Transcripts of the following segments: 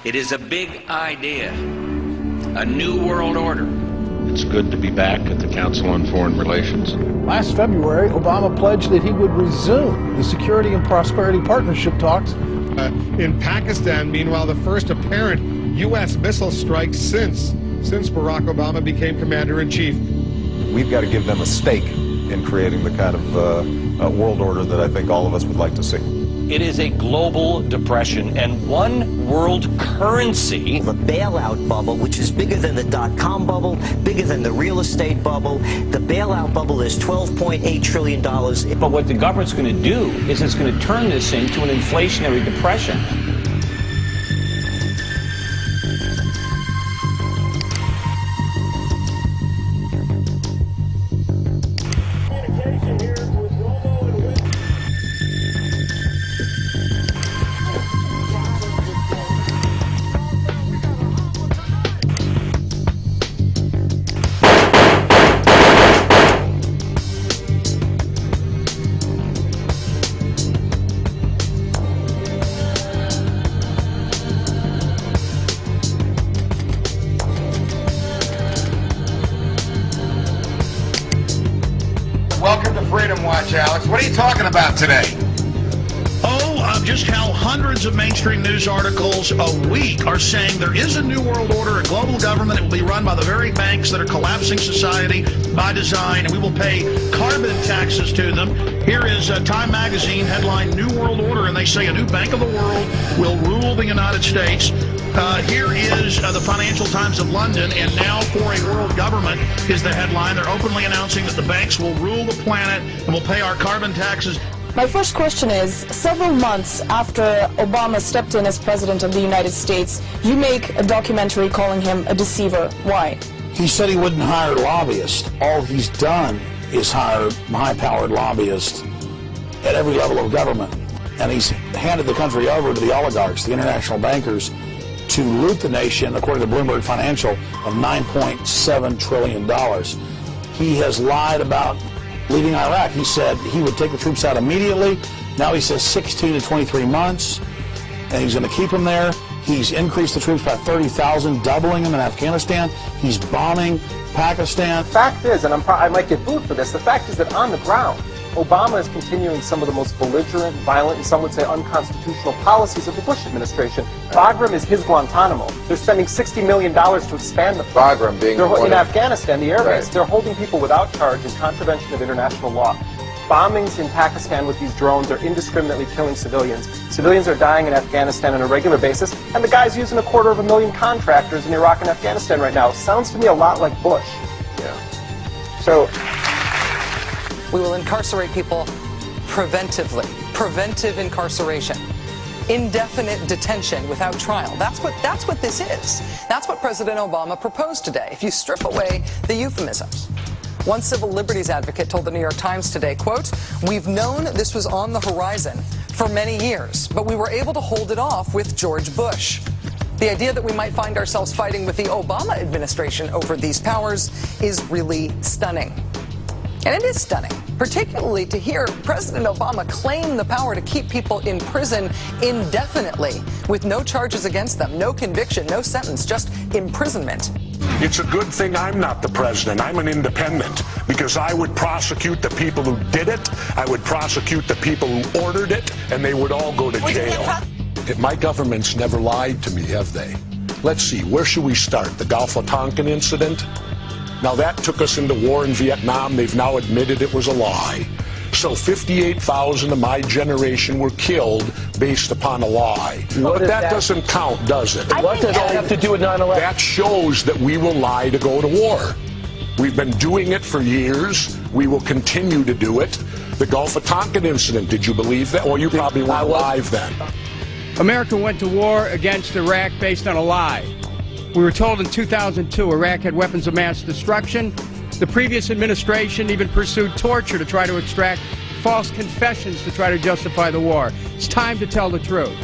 It is a big idea, a new world order. It's good to be back at the Council on Foreign Relations. Last February, Obama pledged that he would resume the Security and Prosperity Partnership talks. In Pakistan, meanwhile, the first apparent U.S. missile strike since Barack Obama became commander-in-chief. We've got to give them a stake in creating the kind of world order that I think all of us would like to see. It is a global depression and one world currency. The bailout bubble, which is bigger than the dot-com bubble, bigger than the real estate bubble. The bailout bubble is $12.8 trillion. But what the government's going to do is it's going to turn this into an inflationary depression. Welcome to Freedom Watch, Alex. What are you talking about today? Just how hundreds of mainstream news articles a week are saying there is a new world order, a global government. It will be run by the very banks that are collapsing society by design, and we will pay carbon taxes to them. Here is Time Magazine headline, New World Order, and they say a new bank of the world will rule the United States. Here is the Financial Times of London, and now for a world government is the headline. They're openly announcing that the banks will rule the planet and will pay our carbon taxes. My first question is, several months after Obama stepped in as president of the United States, you make a documentary calling him a deceiver. Why? He said he wouldn't hire lobbyists. All he's done is hire high-powered lobbyists at every level of government. And he's handed the country over to the oligarchs, the international bankers, to loot the nation, according to Bloomberg Financial, of $9.7 trillion. He has lied about leaving Iraq. He said he would take the troops out immediately. Now he says 16 to 23 months, and he's going to keep them there. He's increased the troops by 30,000, doubling them in Afghanistan. He's bombing Pakistan. The fact is, and I might get booed for this, the fact is that on the ground, Obama is continuing some of the most belligerent, violent, and some would say unconstitutional policies of the Bush administration. Bagram is his Guantanamo. They're spending $60 million to expand the Bagram being in Afghanistan, the air base. They're holding people without charge in contravention of international law. Bombings in Pakistan with these drones are indiscriminately killing civilians. Civilians are dying in Afghanistan on a regular basis, and the guy's using 250,000 contractors in Iraq and Afghanistan right now. Sounds to me a lot like Bush. Yeah. So we will incarcerate people preventively. Preventive incarceration. Indefinite detention without trial. That's what this is. That's what President Obama proposed today, if you strip away the euphemisms. One civil liberties advocate told the New York Times today, quote, "We've known this was on the horizon for many years, but we were able to hold it off with George Bush." The idea that we might find ourselves fighting with the Obama administration over these powers is really stunning. And it is stunning, particularly to hear President Obama claim the power to keep people in prison indefinitely with no charges against them, no conviction, no sentence, just imprisonment. It's a good thing I'm not the president. I'm an independent, because I would prosecute the people who did it, I would prosecute the people who ordered it, and they would all go to jail. My government's never lied to me, have they? Let's see, where should we start? The Gulf of Tonkin incident? Now that took us into war in Vietnam. They've now admitted it was a lie. So 58,000 of my generation were killed based upon a lie. But that doesn't count, does it? What does that have to do with 9/11? That shows that we will lie to go to war. We've been doing it for years. We will continue to do it. The Gulf of Tonkin incident, did you believe that? Well, you probably weren't alive then. America went to war against Iraq based on a lie. We were told in 2002 Iraq had weapons of mass destruction. The previous administration even pursued torture to try to extract false confessions to try to justify the war. It's time to tell the truth.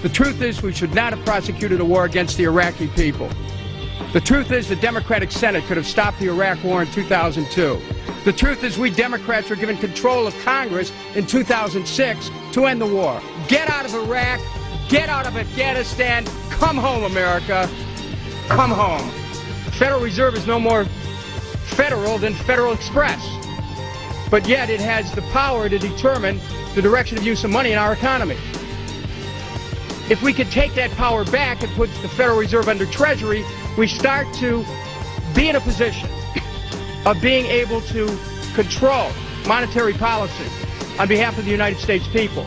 The truth is we should not have prosecuted a war against the Iraqi people. The truth is the Democratic Senate could have stopped the Iraq war in 2002. The truth is we Democrats were given control of Congress in 2006 to end the war. Get out of Iraq, Get out of Afghanistan. Come home, America. Come home. The Federal Reserve is no more federal than Federal Express. But yet it has the power to determine the direction of use of money in our economy. If we could take that power back and put the Federal Reserve under Treasury, we start to be in a position of being able to control monetary policy on behalf of the United States people.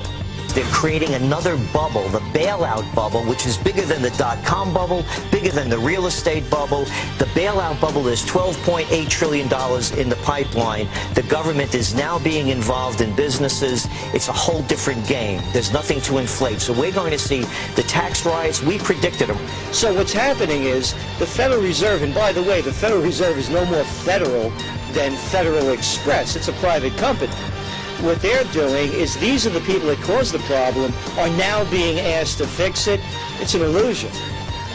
They're creating another bubble, the bailout bubble, which is bigger than the dot-com bubble, bigger than the real estate bubble. The bailout bubble is $12.8 trillion in the pipeline. The government is now being involved in businesses. It's a whole different game. There's nothing to inflate. So we're going to see the tax riots. We predicted them. So what's happening is the Federal Reserve, and by the way, the Federal Reserve is no more federal than Federal Express. It's a private company. What they're doing is these are the people that caused the problem are now being asked to fix it. It's an illusion.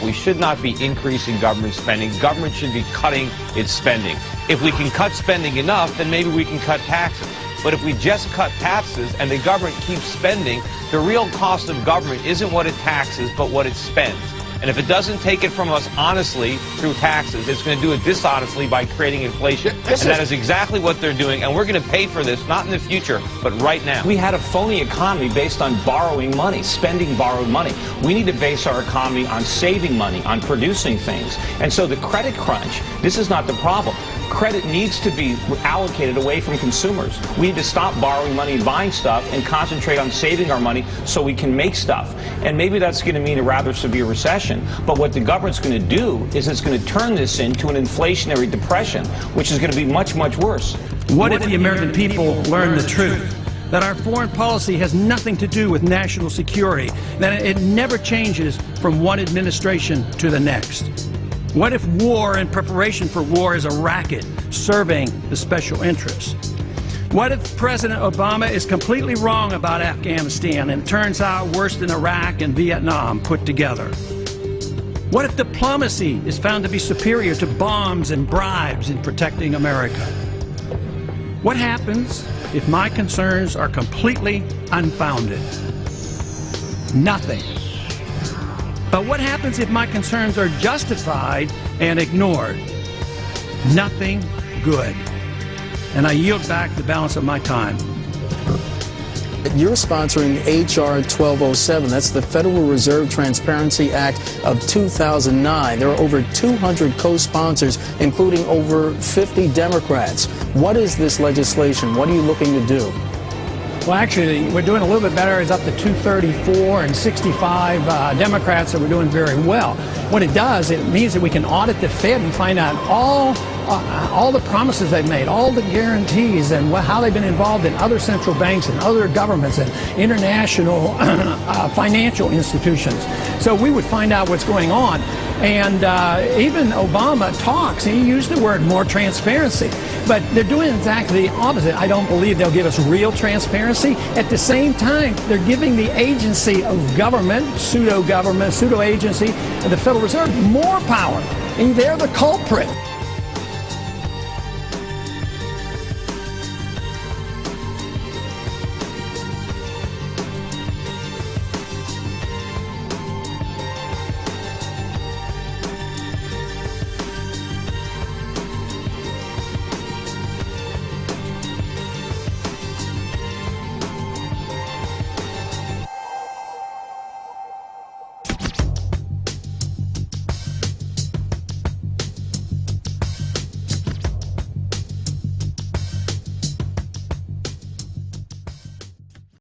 We should not be increasing government spending. Government should be cutting its spending. If we can cut spending enough, then maybe we can cut taxes. But if we just cut taxes and the government keeps spending, the real cost of government isn't what it taxes, but what it spends. And if it doesn't take it from us honestly through taxes, it's going to do it dishonestly by creating inflation. And that is exactly what they're doing. And we're going to pay for this, not in the future, but right now. We had a phony economy based on borrowing money, spending borrowed money. We need to base our economy on saving money, on producing things. And so the credit crunch, this is not the problem. Credit needs to be allocated away from consumers. We need to stop borrowing money and buying stuff and concentrate on saving our money so we can make stuff. And maybe that's going to mean a rather severe recession. But what the government's going to do is it's going to turn this into an inflationary depression, which is going to be much, much worse. What if the American people learn the truth? That our foreign policy has nothing to do with national security, that it never changes from one administration to the next. What if war and preparation for war is a racket serving the special interests? What if President Obama is completely wrong about Afghanistan and it turns out worse than Iraq and Vietnam put together? What if diplomacy is found to be superior to bombs and bribes in protecting America? What happens if my concerns are completely unfounded? Nothing. But what happens if my concerns are justified and ignored? Nothing good. And I yield back the balance of my time. You're sponsoring H.R. 1207. That's the Federal Reserve Transparency Act of 2009. There are over 200 co-sponsors, including over 50 Democrats. What is this legislation? What are you looking to do? Well, actually, we're doing a little bit better. It's up to 234 and 65 Democrats, so we're doing very well. What it does, it means that we can audit the Fed and find out all the promises they've made, all the guarantees, and how they've been involved in other central banks and other governments and international financial institutions. So we would find out what's going on. And even Obama talks, he used the word more transparency. But they're doing exactly the opposite. I don't believe they'll give us real transparency. At the same time, they're giving the agency of government, pseudo-agency, the Federal Reserve, more power. And they're the culprit.